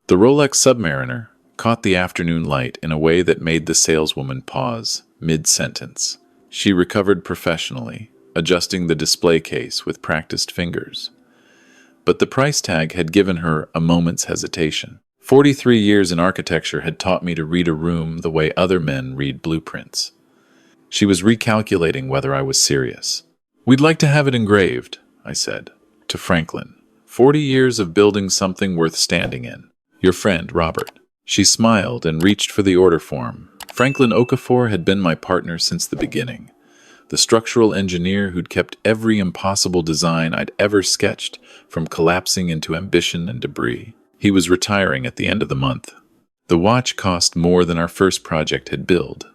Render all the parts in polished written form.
The Rolex Submariner caught the afternoon light in a way that made the saleswoman pause mid-sentence. She recovered professionally, adjusting the display case with practiced fingers. But the price tag had given her a moment's hesitation. 43 years in architecture had taught me to read a room the way other men read blueprints. She was recalculating whether I was serious. "We'd like to have it engraved," I said, to Franklin. 40 years of building something worth standing in. Your friend, Robert. She smiled and reached for the order form. Franklin Okafor had been my partner since the beginning. The structural engineer who'd kept every impossible design I'd ever sketched from collapsing into ambition and debris. He was retiring at the end of the month. The watch cost more than our first project had billed.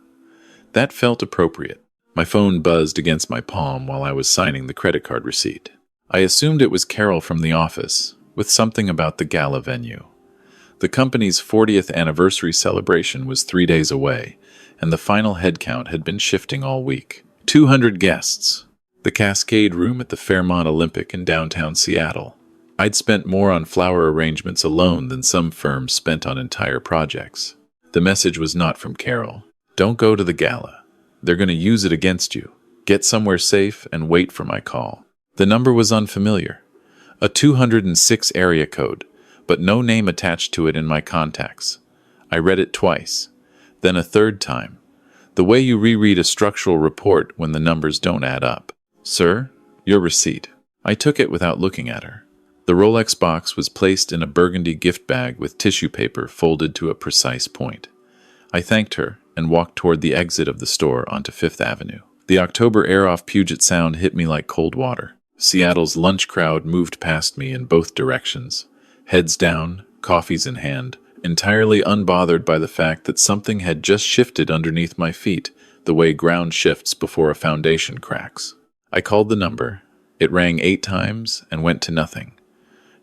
That felt appropriate. My phone buzzed against my palm while I was signing the credit card receipt. I assumed it was Carol from the office, with something about the Gala venue. The company's 40th anniversary celebration was 3 days away, and the final headcount had been shifting all week. 200 guests. The Cascade Room at the Fairmont Olympic in downtown Seattle. I'd spent more on flower arrangements alone than some firms spent on entire projects. The message was not from Carol. Don't go to the gala. They're going to use it against you. Get somewhere safe and wait for my call. The number was unfamiliar. A 206 area code, but no name attached to it in my contacts. I read it twice, then a third time. The way you reread a structural report when the numbers don't add up. "Sir, your receipt." I took it without looking at her. The Rolex box was placed in a burgundy gift bag with tissue paper folded to a precise point. I thanked her and walked toward the exit of the store onto Fifth Avenue. The October air off Puget Sound hit me like cold water. Seattle's lunch crowd moved past me in both directions, heads down, coffees in hand, entirely unbothered by the fact that something had just shifted underneath my feet, the way ground shifts before a foundation cracks. I called the number. It rang 8 times and went to nothing.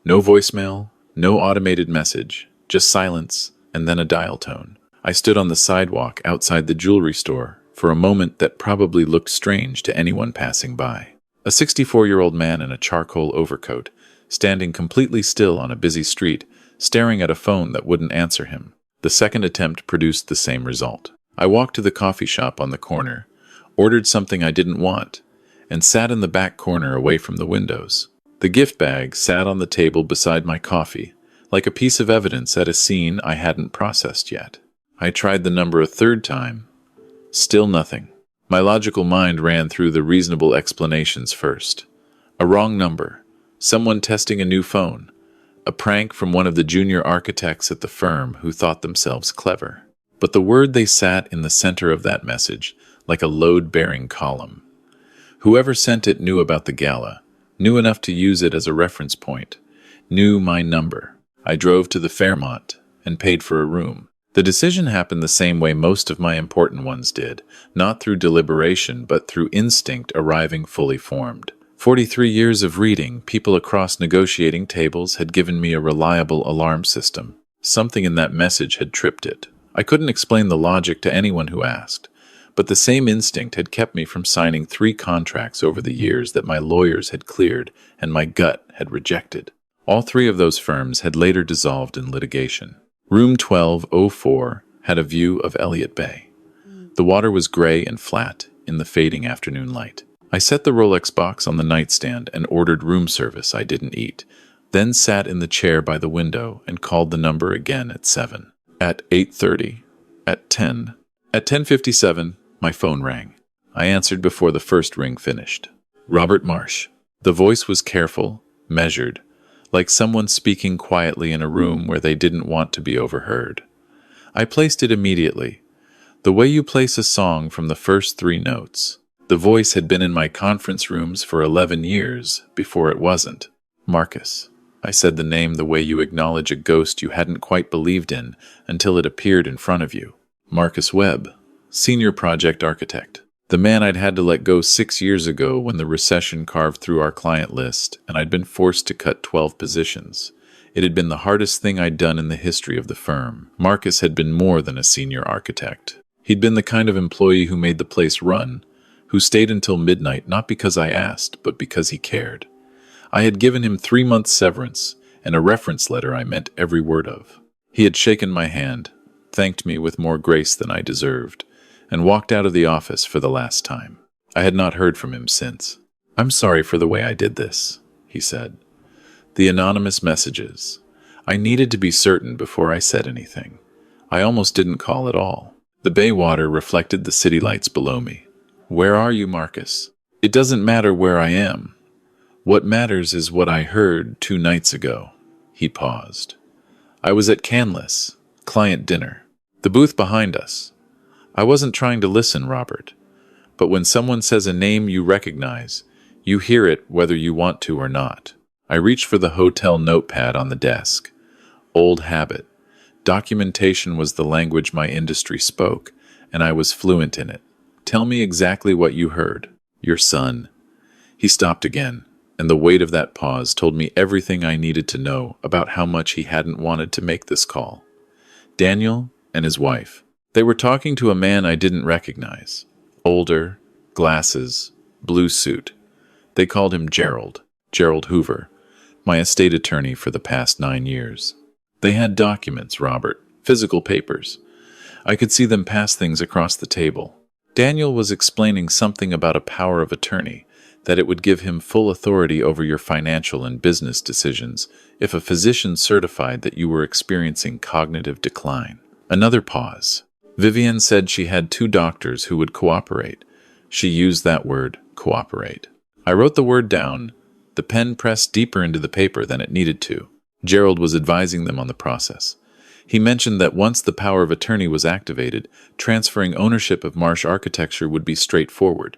No voicemail, no automated message, just silence, and then a dial tone. I stood on the sidewalk outside the jewelry store for a moment that probably looked strange to anyone passing by. A 64-year-old man in a charcoal overcoat, standing completely still on a busy street, staring at a phone that wouldn't answer him. The second attempt produced the same result. I walked to the coffee shop on the corner, ordered something I didn't want, and sat in the back corner away from the windows. The gift bag sat on the table beside my coffee, like a piece of evidence at a scene I hadn't processed yet. I tried the number a third time. Still nothing. My logical mind ran through the reasonable explanations first. A wrong number. Someone testing a new phone. A prank from one of the junior architects at the firm who thought themselves clever. But the word they sat in the center of that message, like a load-bearing column. Whoever sent it knew about the gala, knew enough to use it as a reference point, knew my number. I drove to the Fairmont and paid for a room. The decision happened the same way most of my important ones did, not through deliberation but through instinct arriving fully formed. 43 years of reading, people across negotiating tables had given me a reliable alarm system. Something in that message had tripped it. I couldn't explain the logic to anyone who asked, but the same instinct had kept me from signing 3 contracts over the years that my lawyers had cleared and my gut had rejected. All 3 of those firms had later dissolved in litigation. Room 1204 had a view of Elliott Bay. The water was gray and flat in the fading afternoon light. I set the Rolex box on the nightstand and ordered room service I didn't eat, then sat in the chair by the window and called the number again at 7. At 8:30. At 10. At 10:57, my phone rang. I answered before the first ring finished. Robert Marsh. The voice was careful, measured, like someone speaking quietly in a room where they didn't want to be overheard. I placed it immediately, the way you place a song from the first 3 notes. The voice had been in my conference rooms for 11 years before it wasn't. Marcus. I said the name the way you acknowledge a ghost you hadn't quite believed in until it appeared in front of you. Marcus Webb, senior project architect. The man I'd had to let go 6 years ago when the recession carved through our client list and I'd been forced to cut 12 positions. It had been the hardest thing I'd done in the history of the firm. Marcus had been more than a senior architect. He'd been the kind of employee who made the place run, who stayed until midnight not because I asked, but because he cared. I had given him 3 months severance and a reference letter I meant every word of. He had shaken my hand, thanked me with more grace than I deserved, and walked out of the office for the last time. I had not heard from him since. "I'm sorry for the way I did this," he said. "The anonymous messages. I needed to be certain before I said anything. I almost didn't call at all." The bay water reflected the city lights below me. "Where are you, Marcus?" "It doesn't matter where I am. What matters is what I heard 2 nights ago." He paused. "I was at Canlis, client dinner. The booth behind us. I wasn't trying to listen, Robert. But when someone says a name you recognize, you hear it whether you want to or not." I reached for the hotel notepad on the desk. Old habit. Documentation was the language my industry spoke, and I was fluent in it. "Tell me exactly what you heard." "Your son." He stopped again, and the weight of that pause told me everything I needed to know about how much he hadn't wanted to make this call. Daniel and his wife. They were talking to a man I didn't recognize. Older, glasses, blue suit. They called him Gerald Hoover, my estate attorney for the past 9 years. They had documents, Robert, physical papers. I could see them pass things across the table. Daniel was explaining something about a power of attorney, that it would give him full authority over your financial and business decisions if a physician certified that you were experiencing cognitive decline. Another pause. Vivian said she had 2 doctors who would cooperate. She used that word, cooperate. I wrote the word down, the pen pressed deeper into the paper than it needed to. Gerald was advising them on the process. He mentioned that once the power of attorney was activated, transferring ownership of Marsh Architecture would be straightforward.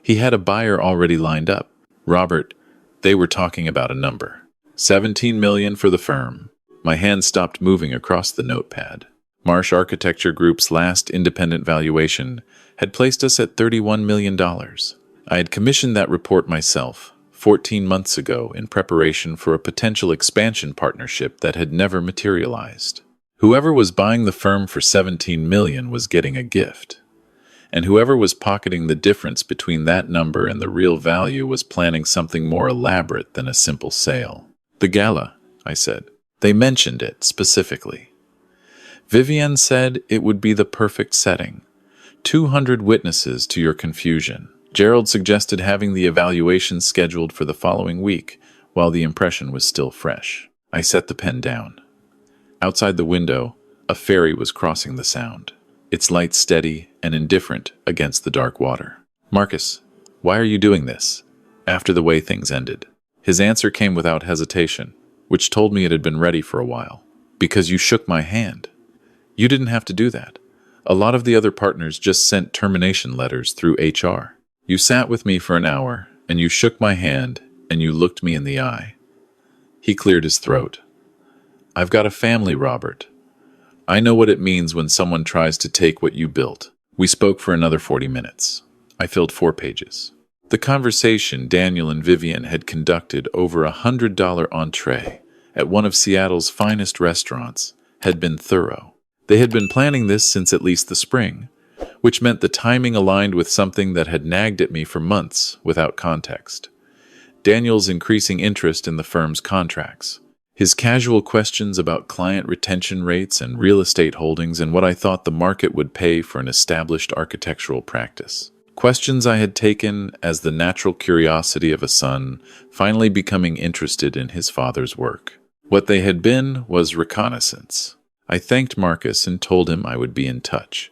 He had a buyer already lined up. Robert, they were talking about a number. 17 million for the firm. My hand stopped moving across the notepad. Marsh Architecture Group's last independent valuation had placed us at $31 million. I had commissioned that report myself 14 months ago in preparation for a potential expansion partnership that had never materialized. Whoever was buying the firm for 17 million was getting a gift. And whoever was pocketing the difference between that number and the real value was planning something more elaborate than a simple sale. "The Gala," I said. "They mentioned it specifically. Vivian said it would be the perfect setting. 200 witnesses to your confusion. Gerald suggested having the evaluation scheduled for the following week, while the impression was still fresh." I set the pen down. Outside the window, a ferry was crossing the Sound, its lights steady and indifferent against the dark water. "Marcus, why are you doing this?" After the way things ended. His answer came without hesitation, which told me it had been ready for a while. "Because you shook my hand. You didn't have to do that. A lot of the other partners just sent termination letters through HR. You sat with me for an hour, and you shook my hand, and you looked me in the eye." He cleared his throat. "I've got a family, Robert. I know what it means when someone tries to take what you built." We spoke for another 40 minutes. I filled 4 pages. The conversation Daniel and Vivian had conducted over a $100 entree at one of Seattle's finest restaurants had been thorough. They had been planning this since at least the spring, which meant the timing aligned with something that had nagged at me for months without context. Daniel's increasing interest in the firm's contracts. His casual questions about client retention rates and real estate holdings and what I thought the market would pay for an established architectural practice. Questions I had taken as the natural curiosity of a son finally becoming interested in his father's work. What they had been was reconnaissance. I thanked Marcus and told him I would be in touch.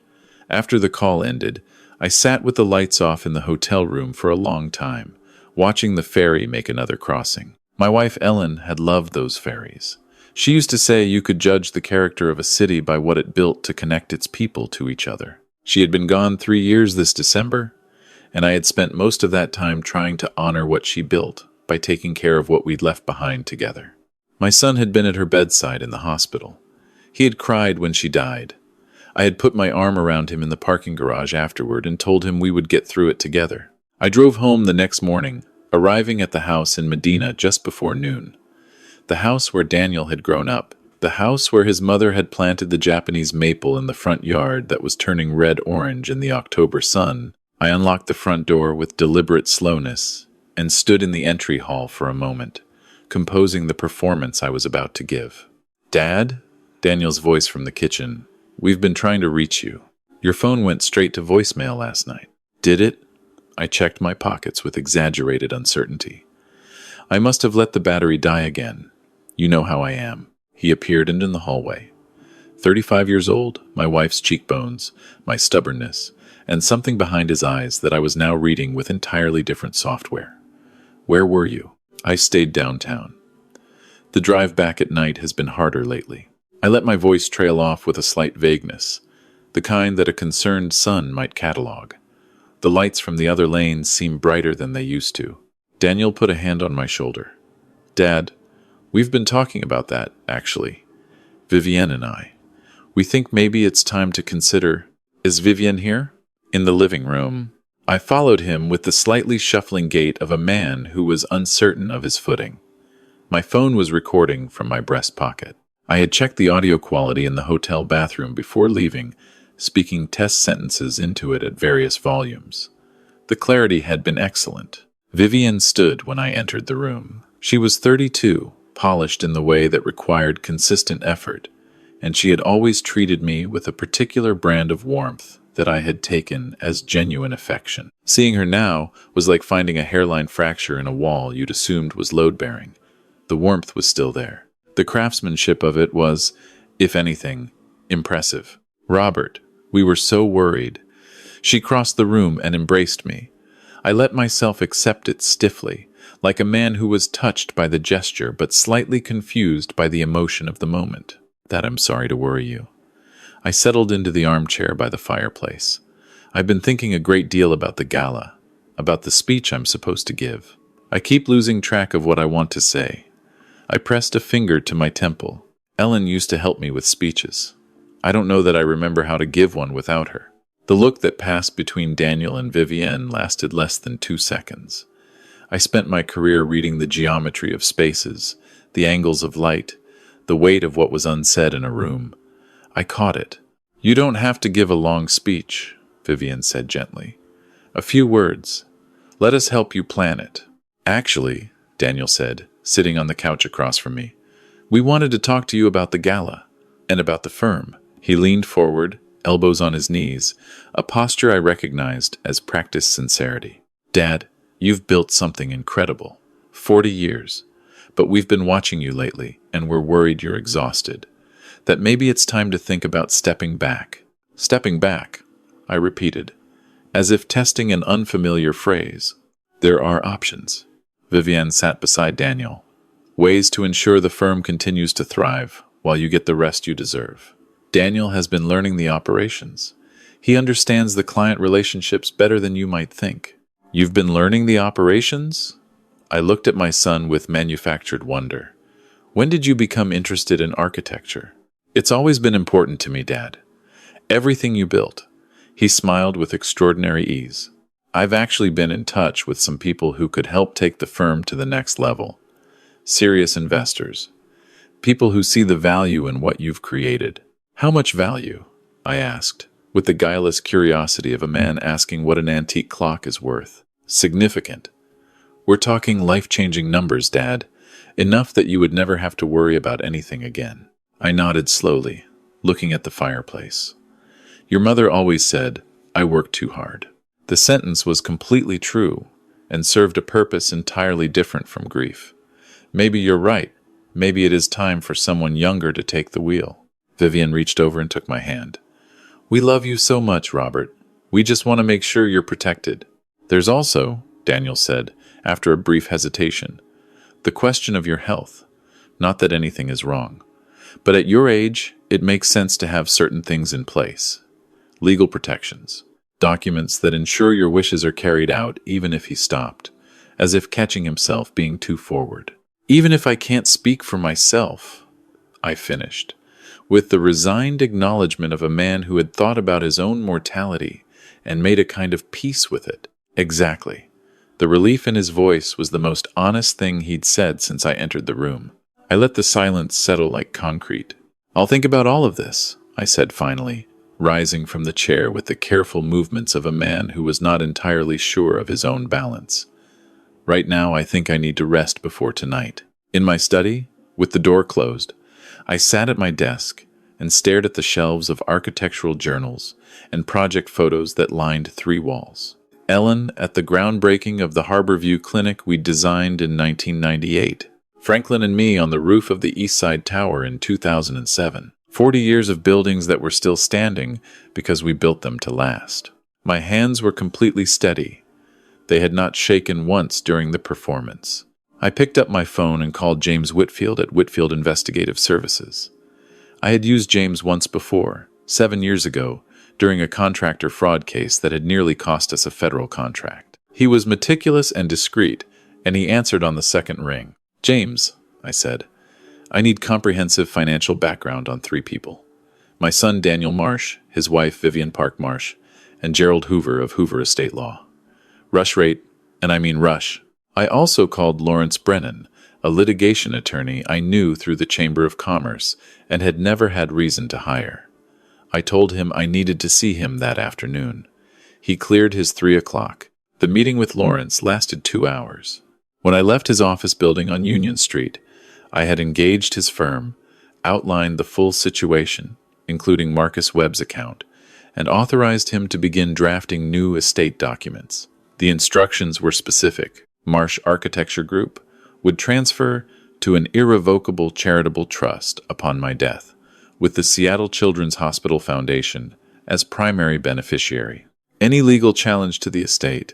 After the call ended, I sat with the lights off in the hotel room for a long time, watching the ferry make another crossing. My wife Ellen had loved those ferries. She used to say you could judge the character of a city by what it built to connect its people to each other. She had been gone 3 years this December, and I had spent most of that time trying to honor what she built by taking care of what we'd left behind together. My son had been at her bedside in the hospital. He had cried when she died. I had put my arm around him in the parking garage afterward and told him we would get through it together. I drove home the next morning, arriving at the house in Medina just before noon. The house where Daniel had grown up. The house where his mother had planted the Japanese maple in the front yard that was turning red-orange in the October sun. I unlocked the front door with deliberate slowness and stood in the entry hall for a moment, composing the performance I was about to give. "Dad?" Daniel's voice from the kitchen. We've been trying to reach you. Your phone went straight to voicemail last night. Did it? I checked my pockets with exaggerated uncertainty. I must have let the battery die again. You know how I am. He appeared in the hallway. 35 years old, my wife's cheekbones, my stubbornness, and something behind his eyes that I was now reading with entirely different software. Where were you? I stayed downtown. The drive back at night has been harder lately. I let my voice trail off with a slight vagueness, the kind that a concerned son might catalog. The lights from the other lanes seem brighter than they used to. Daniel put a hand on my shoulder. Dad, we've been talking about that, actually. Vivienne and I. We think maybe it's time to consider... Is Vivienne here? In the living room. I followed him with the slightly shuffling gait of a man who was uncertain of his footing. My phone was recording from my breast pocket. I had checked the audio quality in the hotel bathroom before leaving, speaking test sentences into it at various volumes. The clarity had been excellent. Vivienne stood when I entered the room. She was 32, polished in the way that required consistent effort, and she had always treated me with a particular brand of warmth that I had taken as genuine affection. Seeing her now was like finding a hairline fracture in a wall you'd assumed was load-bearing. The warmth was still there. The craftsmanship of it was, if anything, impressive. Robert, we were so worried. She crossed the room and embraced me. I let myself accept it stiffly, like a man who was touched by the gesture but slightly confused by the emotion of the moment. That I'm sorry to worry you. I settled into the armchair by the fireplace. I've been thinking a great deal about the gala, about the speech I'm supposed to give. I keep losing track of what I want to say. I pressed a finger to my temple. Ellen used to help me with speeches. I don't know that I remember how to give one without her. The look that passed between Daniel and Vivienne lasted less than 2 seconds. I spent my career reading the geometry of spaces, the angles of light, the weight of what was unsaid in a room. I caught it. You don't have to give a long speech, Vivienne said gently. A few words. Let us help you plan it. Actually, Daniel said, sitting on the couch across from me, we wanted to talk to you about the gala and about the firm. He leaned forward, elbows on his knees, a posture I recognized as practiced sincerity. Dad, you've built something incredible. 40 years. But we've been watching you lately, and we're worried you're exhausted. That maybe it's time to think about stepping back. Stepping back, I repeated, as if testing an unfamiliar phrase. There are options. Vivienne sat beside Daniel. Ways to ensure the firm continues to thrive while you get the rest you deserve. Daniel has been learning the operations. He understands the client relationships better than you might think. You've been learning the operations? I looked at my son with manufactured wonder. When did you become interested in architecture? It's always been important to me, Dad. Everything you built. He smiled with extraordinary ease. I've actually been in touch with some people who could help take the firm to the next level. Serious investors. People who see the value in what you've created. How much value? I asked, with the guileless curiosity of a man asking what an antique clock is worth. Significant. We're talking life-changing numbers, Dad. Enough that you would never have to worry about anything again. I nodded slowly, looking at the fireplace. Your mother always said, I work too hard. The sentence was completely true and served a purpose entirely different from grief. Maybe you're right. Maybe it is time for someone younger to take the wheel. Vivienne reached over and took my hand. We love you so much, Robert. We just want to make sure you're protected. There's also, Daniel said, after a brief hesitation, the question of your health. Not that anything is wrong. But at your age, it makes sense to have certain things in place. Legal protections. Documents that ensure your wishes are carried out even if he stopped, as if catching himself being too forward. Even if I can't speak for myself, I finished, with the resigned acknowledgement of a man who had thought about his own mortality and made a kind of peace with it. Exactly. The relief in his voice was the most honest thing he'd said since I entered the room. I let the silence settle like concrete. I'll think about all of this, I said finally, rising from the chair with the careful movements of a man who was not entirely sure of his own balance. Right now, I think I need to rest before tonight. In my study, with the door closed, I sat at my desk, and stared at the shelves of architectural journals and project photos that lined 3 walls. Ellen at the groundbreaking of the Harborview Clinic we designed in 1998. Franklin and me on the roof of the East Side Tower in 2007. 40 years of buildings that were still standing because we built them to last. My hands were completely steady. They had not shaken once during the performance. I picked up my phone and called James Whitfield at Whitfield Investigative Services. I had used James once before, 7 years ago, during a contractor fraud case that had nearly cost us a federal contract. He was meticulous and discreet, and he answered on the second ring. "James," I said, "I need comprehensive financial background on 3 people. My son Daniel Marsh, his wife Vivian Park Marsh, and Gerald Hoover of Hoover Estate Law. Rush rate, and I mean rush." I also called Lawrence Brennan, a litigation attorney I knew through the Chamber of Commerce and had never had reason to hire. I told him I needed to see him that afternoon. He cleared his 3 o'clock. The meeting with Lawrence lasted 2 hours. When I left his office building on Union Street, I had engaged his firm, outlined the full situation, including Marcus Webb's account, and authorized him to begin drafting new estate documents. The instructions were specific. Marsh Architecture Group would transfer to an irrevocable charitable trust upon my death, with the Seattle Children's Hospital Foundation as primary beneficiary. Any legal challenge to the estate,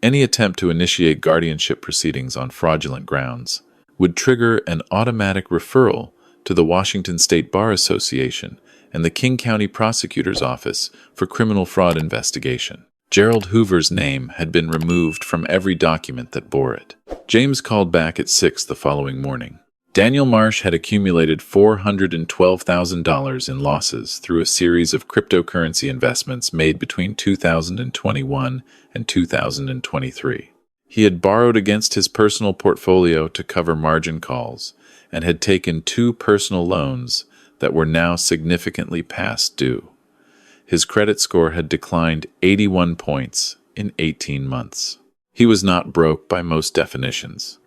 any attempt to initiate guardianship proceedings on fraudulent grounds, would trigger an automatic referral to the Washington State Bar Association and the King County Prosecutor's Office for criminal fraud investigation. Gerald Hoover's name had been removed from every document that bore it. James called back at 6 the following morning. Daniel Marsh had accumulated $412,000 in losses through a series of cryptocurrency investments made between 2021 and 2023. He had borrowed against his personal portfolio to cover margin calls and had taken 2 personal loans that were now significantly past due. His credit score had declined 81 points in 18 months. He was not broke by most definitions,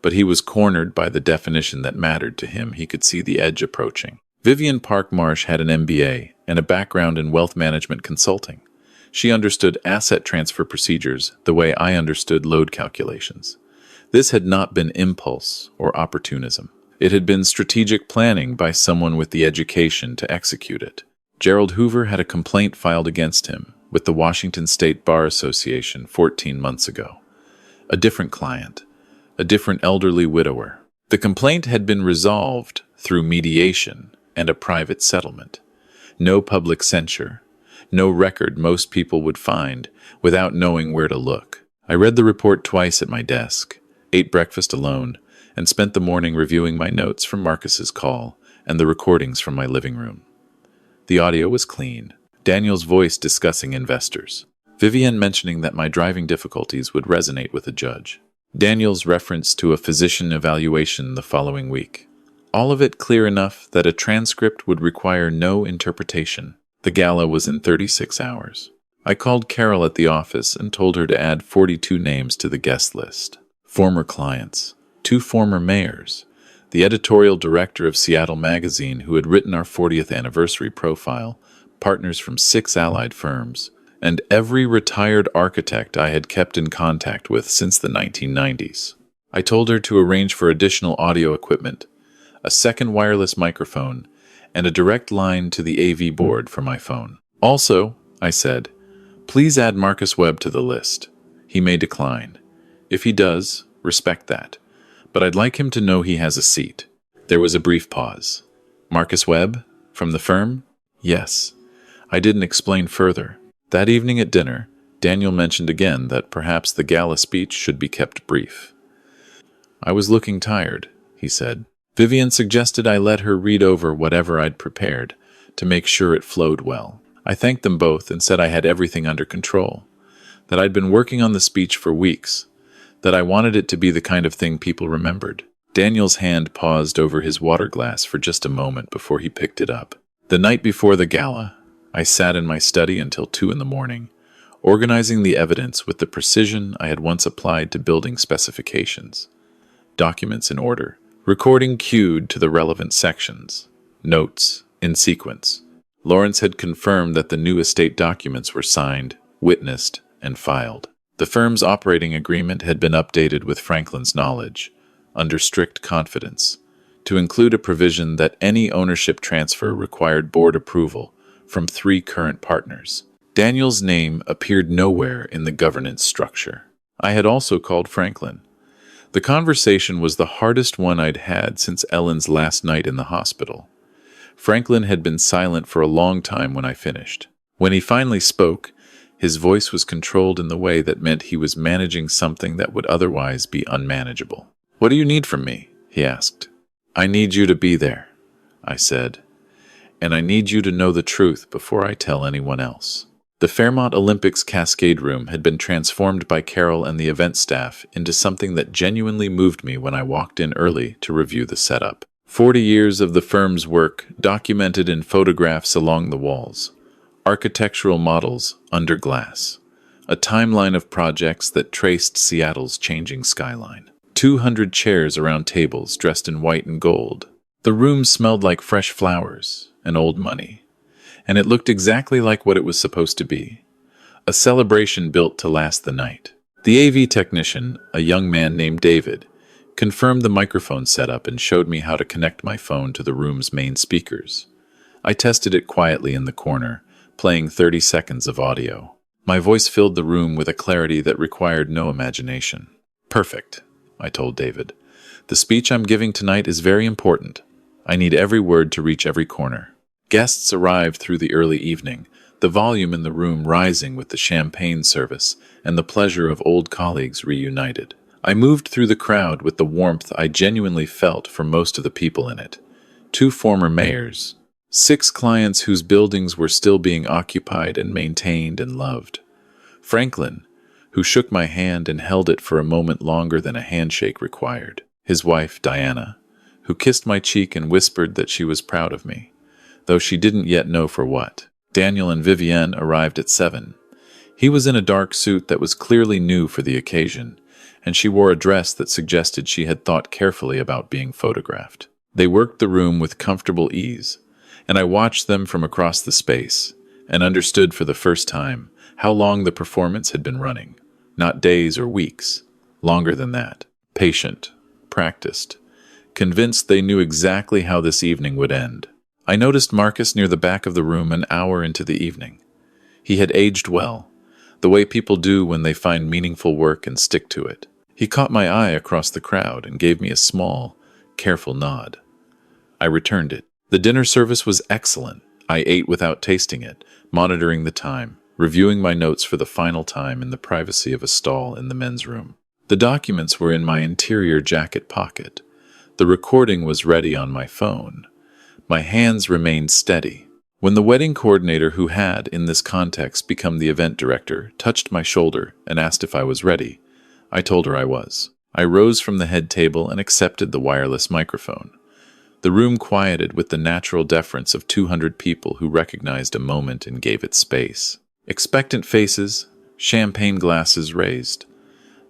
but he was cornered by the definition that mattered to him. He could see the edge approaching. Vivian Park Marsh had an MBA and a background in wealth management consulting. She understood asset transfer procedures the way I understood load calculations. This had not been impulse or opportunism. It had been strategic planning by someone with the education to execute it. Gerald Hoover had a complaint filed against him with the Washington State Bar Association 14 months ago. A different client, a different elderly widower. The complaint had been resolved through mediation and a private settlement. No public censure, no record most people would find without knowing where to look. I read the report twice at my desk, ate breakfast alone, and spent the morning reviewing my notes from Marcus's call and the recordings from my living room. The audio was clean. Daniel's voice discussing investors. Vivian mentioning that my driving difficulties would resonate with a judge. Daniel's reference to a physician evaluation the following week. All of it clear enough that a transcript would require no interpretation. The gala was in 36 hours. I called Carol at the office and told her to add 42 names to the guest list. Former clients, 2 former mayors, the editorial director of Seattle Magazine who had written our 40th anniversary profile, partners from 6 allied firms, and every retired architect I had kept in contact with since the 1990s. I told her to arrange for additional audio equipment, a second wireless microphone, and a direct line to the AV board for my phone. Also, I said, please add Marcus Webb to the list. He may decline. If he does, respect that. But I'd like him to know he has a seat. There was a brief pause. Marcus Webb? From the firm? Yes. I didn't explain further. That evening at dinner, Daniel mentioned again that perhaps the gala speech should be kept brief. I was looking tired, he said. Vivian suggested I let her read over whatever I'd prepared to make sure it flowed well. I thanked them both and said I had everything under control, that I'd been working on the speech for weeks, that I wanted it to be the kind of thing people remembered. Daniel's hand paused over his water glass for just a moment before he picked it up. The night before the gala, I sat in my study until 2 a.m, organizing the evidence with the precision I had once applied to building specifications. Documents in order, recording cued to the relevant sections, notes, In sequence, Lawrence had confirmed that the new estate documents were signed, witnessed, and filed. The firm's operating agreement had been updated with Franklin's knowledge, under strict confidence, to include a provision that any ownership transfer required board approval from 3 current partners. Daniel's name appeared nowhere in the governance structure. I had also called Franklin. The conversation was the hardest one I'd had since Ellen's last night in the hospital. Franklin had been silent for a long time when I finished. When he finally spoke, his voice was controlled in the way that meant he was managing something that would otherwise be unmanageable. "What do you need from me?" he asked. "I need you to be there," I said. "And I need you to know the truth before I tell anyone else." The Fairmont Olympics Cascade Room had been transformed by Carol and the event staff into something that genuinely moved me when I walked in early to review the setup. 40 years of the firm's work documented in photographs along the walls, architectural models under glass, a timeline of projects that traced Seattle's changing skyline. 200 chairs around tables dressed in white and gold. The room smelled like fresh flowers and old money, and it looked exactly like what it was supposed to be, a celebration built to last the night. The AV technician, a young man named David, confirmed the microphone setup and showed me how to connect my phone to the room's main speakers. I tested it quietly in the corner, playing 30 seconds of audio. My voice filled the room with a clarity that required no imagination. "Perfect," I told David. "The speech I'm giving tonight is very important. I need every word to reach every corner." Guests arrived through the early evening, the volume in the room rising with the champagne service and the pleasure of old colleagues reunited. I moved through the crowd with the warmth I genuinely felt for most of the people in it. 2 former mayors, 6 clients whose buildings were still being occupied and maintained and loved. Franklin, who shook my hand and held it for a moment longer than a handshake required. His wife, Diana, who kissed my cheek and whispered that she was proud of me, though she didn't yet know for what. Daniel and Vivienne arrived at 7. He was in a dark suit that was clearly new for the occasion, and she wore a dress that suggested she had thought carefully about being photographed. They worked the room with comfortable ease, and I watched them from across the space, and understood for the first time how long the performance had been running. Not days or weeks, longer than that. Patient, practiced, convinced they knew exactly how this evening would end. I noticed Marcus near the back of the room an hour into the evening. He had aged well, the way people do when they find meaningful work and stick to it. He caught my eye across the crowd and gave me a small, careful nod. I returned it. The dinner service was excellent. I ate without tasting it, monitoring the time, reviewing my notes for the final time in the privacy of a stall in the men's room. The documents were in my interior jacket pocket. The recording was ready on my phone. My hands remained steady. When the wedding coordinator, who had, in this context, become the event director, touched my shoulder and asked if I was ready, I told her I was. I rose from the head table and accepted the wireless microphone. The room quieted with the natural deference of 200 people who recognized a moment and gave it space. Expectant faces, champagne glasses raised.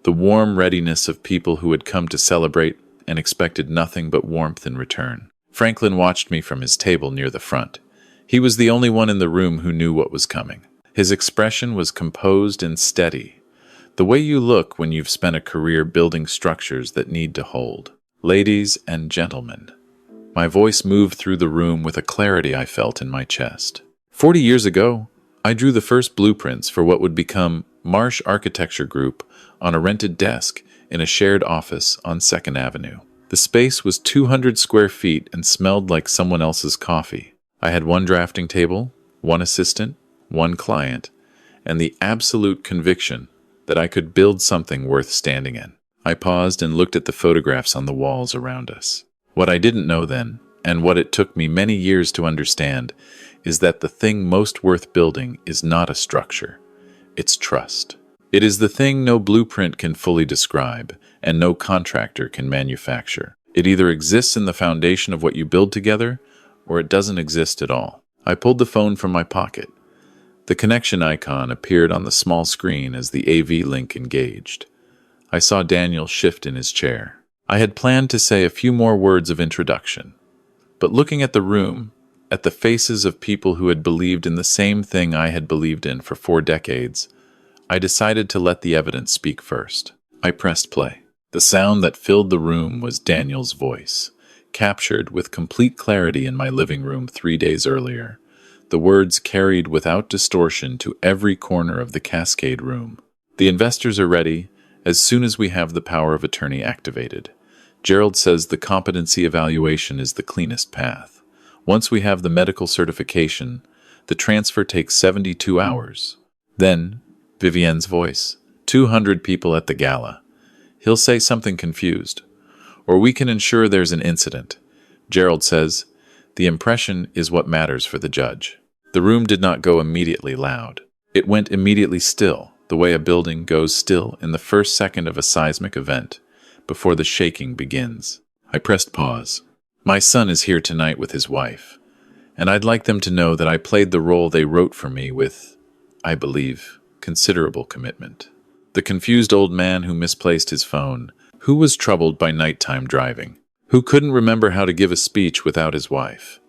The warm readiness of people who had come to celebrate and expected nothing but warmth in return. Franklin watched me from his table near the front. He was the only one in the room who knew what was coming. His expression was composed and steady, the way you look when you've spent a career building structures that need to hold. "Ladies and gentlemen," my voice moved through the room with a clarity I felt in my chest. 40 years ago, I drew the first blueprints for what would become Marsh Architecture Group on a rented desk in a shared office on 2nd Avenue. The space was 200 square feet and smelled like someone else's coffee. I had 1 drafting table, 1 assistant, 1 client, and the absolute conviction that I could build something worth standing in. I paused and looked at the photographs on the walls around us. What I didn't know then, and what it took me many years to understand, is that the thing most worth building is not a structure. It's trust. It is the thing no blueprint can fully describe, and no contractor can manufacture. It either exists in the foundation of what you build together, or it doesn't exist at all. I pulled the phone from my pocket. The connection icon appeared on the small screen as the AV link engaged. I saw Daniel shift in his chair. I had planned to say a few more words of introduction, but looking at the room, At the faces of people who had believed in the same thing I had believed in for 4 decades, I decided to let the evidence speak first. I pressed play. The sound that filled the room was Daniel's voice, captured with complete clarity in my living room 3 days earlier. The words carried without distortion to every corner of the Cascade room. The investors are ready as soon as we have the power of attorney activated. Gerald says the competency evaluation is the cleanest path. Once we have the medical certification, the transfer takes 72 hours. Then, Vivienne's voice, 200 people at the Gala. He'll say something confused. Or we can ensure there's an incident. Gerald says, the impression is what matters for the judge. The room did not go immediately loud. It went immediately still, the way a building goes still in the first second of a seismic event, before the shaking begins. I pressed pause. My son is here tonight with his wife, and I'd like them to know that I played the role they wrote for me with, I believe, considerable commitment. The confused old man who misplaced his phone, who was troubled by nighttime driving, who couldn't remember how to give a speech without his wife.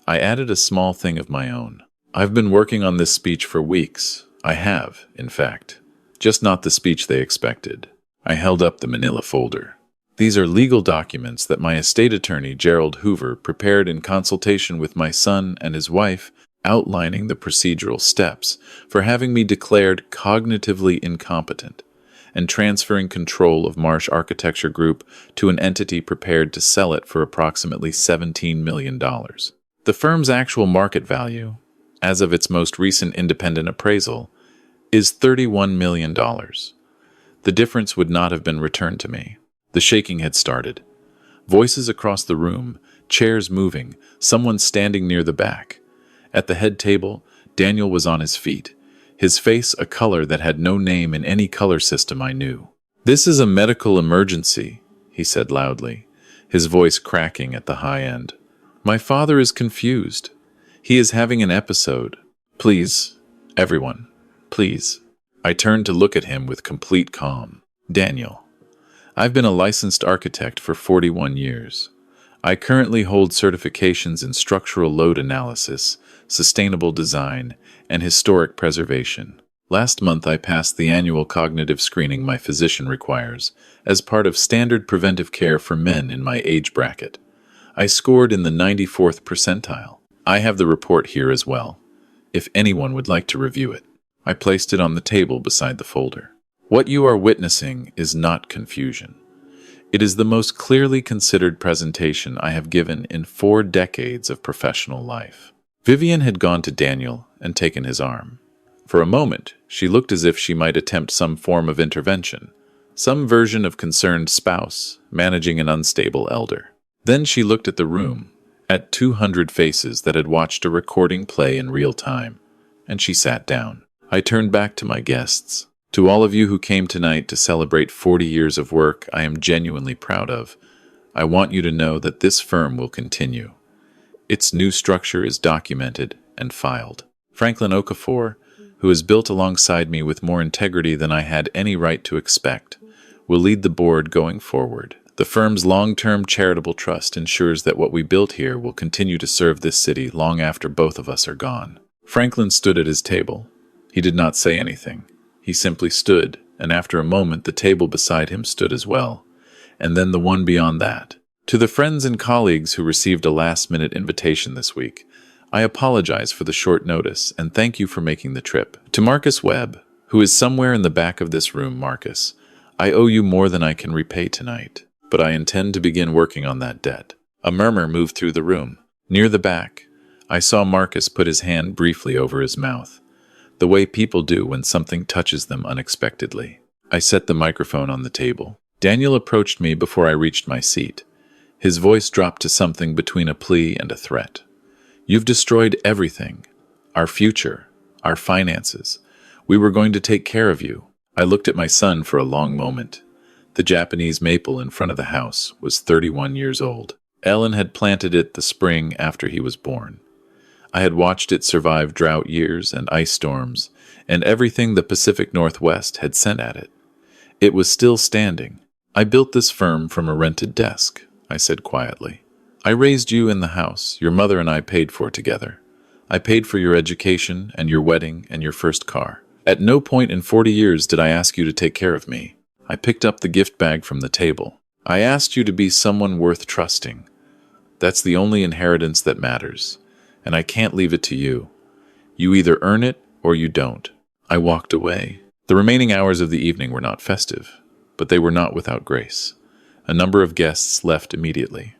I added a small thing of my own. I've been working on this speech for weeks. I have, in fact. Just not the speech they expected. I held up the manila folder. These are legal documents that my estate attorney, Gerald Hoover, prepared in consultation with my son and his wife, outlining the procedural steps for having me declared cognitively incompetent and transferring control of Marsh Architecture Group to an entity prepared to sell it for approximately $17 million. The firm's actual market value, as of its most recent independent appraisal, is $31 million. The difference would not have been returned to me. The shaking had started. Voices across the room, chairs moving, someone standing near the back. At the head table, Daniel was on his feet, his face a color that had no name in any color system I knew. "This is a medical emergency," he said loudly, his voice cracking at the high end. "My father is confused. He is having an episode. Please, everyone, please." I turned to look at him with complete calm. "Daniel, I've been a licensed architect for 41 years. I currently hold certifications in structural load analysis, sustainable design, and historic preservation. Last month I passed the annual cognitive screening my physician requires as part of standard preventive care for men in my age bracket. I scored in the 94th percentile. I have the report here as well, if anyone would like to review it." I placed it on the table beside the folder. "What you are witnessing is not confusion. It is the most clearly considered presentation I have given in 4 decades of professional life." Vivian had gone to Daniel and taken his arm. For a moment, she looked as if she might attempt some form of intervention, some version of concerned spouse managing an unstable elder. Then she looked at the room, at 200 faces that had watched a recording play in real time, and she sat down. I turned back to my guests. "To all of you who came tonight to celebrate 40 years of work I am genuinely proud of, I want you to know that this firm will continue. Its new structure is documented and filed. Franklin Okafor, who is built alongside me with more integrity than I had any right to expect, will lead the board going forward. The firm's long-term charitable trust ensures that what we built here will continue to serve this city long after both of us are gone." Franklin stood at his table. He did not say anything. He simply stood, and after a moment the table beside him stood as well, and then the one beyond that. "To the friends and colleagues who received a last-minute invitation this week, I apologize for the short notice and thank you for making the trip. To Marcus Webb, who is somewhere in the back of this room, Marcus, I owe you more than I can repay tonight, but I intend to begin working on that debt." A murmur moved through the room. Near the back, I saw Marcus put his hand briefly over his mouth, the way people do when something touches them unexpectedly. I set the microphone on the table. Daniel approached me before I reached my seat. His voice dropped to something between a plea and a threat. "You've destroyed everything. Our future, our finances. We were going to take care of you." I looked at my son for a long moment. The Japanese maple in front of the house was 31 years old. Ellen had planted it the spring after he was born. I had watched it survive drought years and ice storms, and everything the Pacific Northwest had sent at it. It was still standing. "I built this firm from a rented desk," I said quietly. I raised you in the house your mother and I paid for together. I paid for your education and your wedding and your first car. At no point in 40 years did I ask you to take care of me. I picked up the gift bag from the table. I asked you to be someone worth trusting. That's the only inheritance that matters, and I can't leave it to you. You either earn it or you don't. I walked away. The remaining hours of the evening were not festive, but they were not without grace. A number of guests left immediately.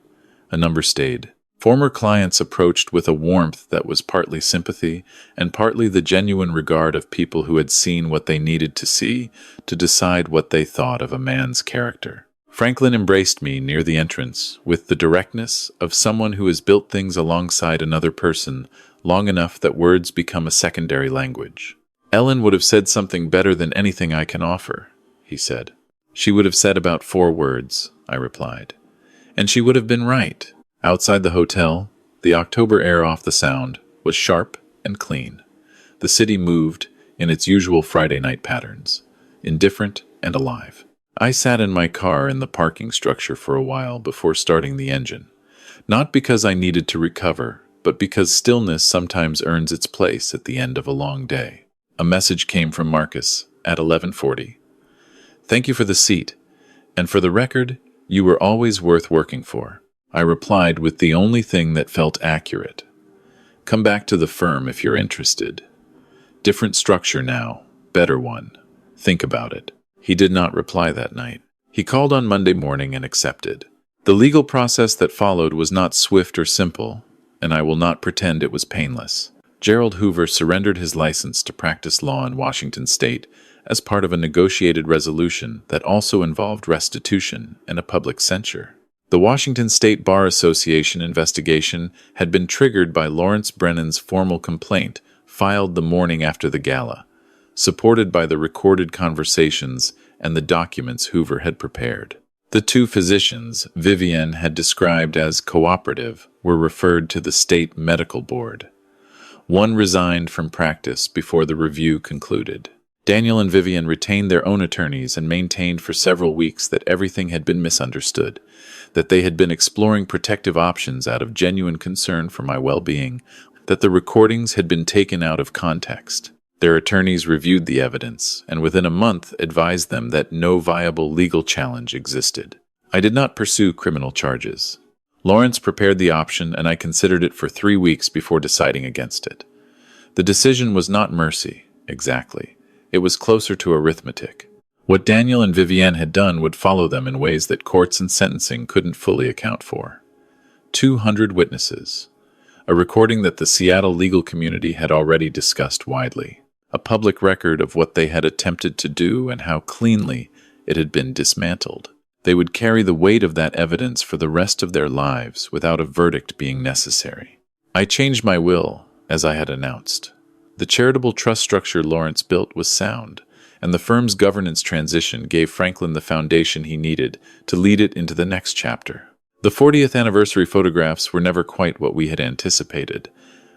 A number stayed. Former clients approached with a warmth that was partly sympathy and partly the genuine regard of people who had seen what they needed to see to decide what they thought of a man's character. Franklin embraced me near the entrance with the directness of someone who has built things alongside another person long enough that words become a secondary language. Ellen would have said something better than anything I can offer, he said. She would have said about 4 words, I replied. And she would have been right. Outside the hotel, the October air off the Sound was sharp and clean. The city moved in its usual Friday night patterns, indifferent and alive. I sat in my car in the parking structure for a while before starting the engine, not because I needed to recover, but because stillness sometimes earns its place at the end of a long day. A message came from Marcus at 11:40. Thank you for the seat, and for the record, you were always worth working for. I replied with the only thing that felt accurate. Come back to the firm if you're interested. Different structure now, better one. Think about it. He did not reply that night. He called on Monday morning and accepted. The legal process that followed was not swift or simple, and I will not pretend it was painless. Gerald Hoover surrendered his license to practice law in Washington state as part of a negotiated resolution that also involved restitution and a public censure. The Washington State Bar Association investigation had been triggered by Lawrence Brennan's formal complaint filed the morning after the gala, supported by the recorded conversations and the documents Hoover had prepared. The 2 physicians Vivian had described as cooperative were referred to the state medical board. One resigned from practice before the review concluded. Daniel and Vivian retained their own attorneys and maintained for several weeks that everything had been misunderstood, that they had been exploring protective options out of genuine concern for my well-being, that the recordings had been taken out of context. Their attorneys reviewed the evidence and within a month advised them that no viable legal challenge existed. I did not pursue criminal charges. Lawrence prepared the option and I considered it for 3 weeks before deciding against it. The decision was not mercy, exactly. It was closer to arithmetic. What Daniel and Vivienne had done would follow them in ways that courts and sentencing couldn't fully account for. 200 witnesses. A recording that the Seattle legal community had already discussed widely. A public record of what they had attempted to do and how cleanly it had been dismantled. They would carry the weight of that evidence for the rest of their lives without a verdict being necessary. I changed my will, as I had announced. The charitable trust structure Lawrence built was sound, and the firm's governance transition gave Franklin the foundation he needed to lead it into the next chapter. The 40th anniversary photographs were never quite what we had anticipated,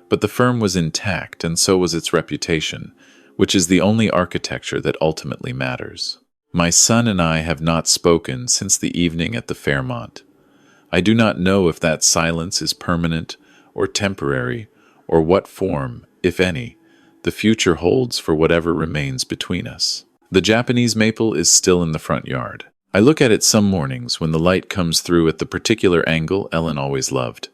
but the firm was intact and so was its reputation, which is the only architecture that ultimately matters. My son and I have not spoken since the evening at the Fairmont. I do not know if that silence is permanent or temporary, or what form, if any, the future holds for whatever remains between us. The Japanese maple is still in the front yard. I look at it some mornings when the light comes through at the particular angle Ellen always loved,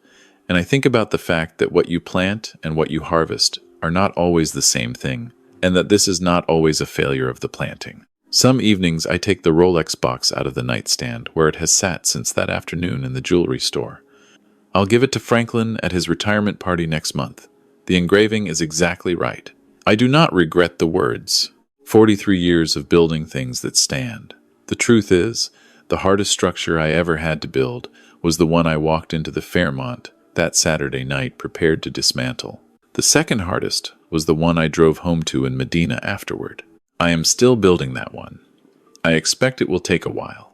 and I think about the fact that what you plant and what you harvest are not always the same thing, and that this is not always a failure of the planting. Some evenings I take the Rolex box out of the nightstand where it has sat since that afternoon in the jewelry store. I'll give it to Franklin at his retirement party next month. The engraving is exactly right. I do not regret the words. 43 years of building things that stand. The truth is, the hardest structure I ever had to build was the one I walked into the Fairmont that Saturday night prepared to dismantle. The second hardest was the one I drove home to in Medina afterward. I am still building that one. I expect it will take a while.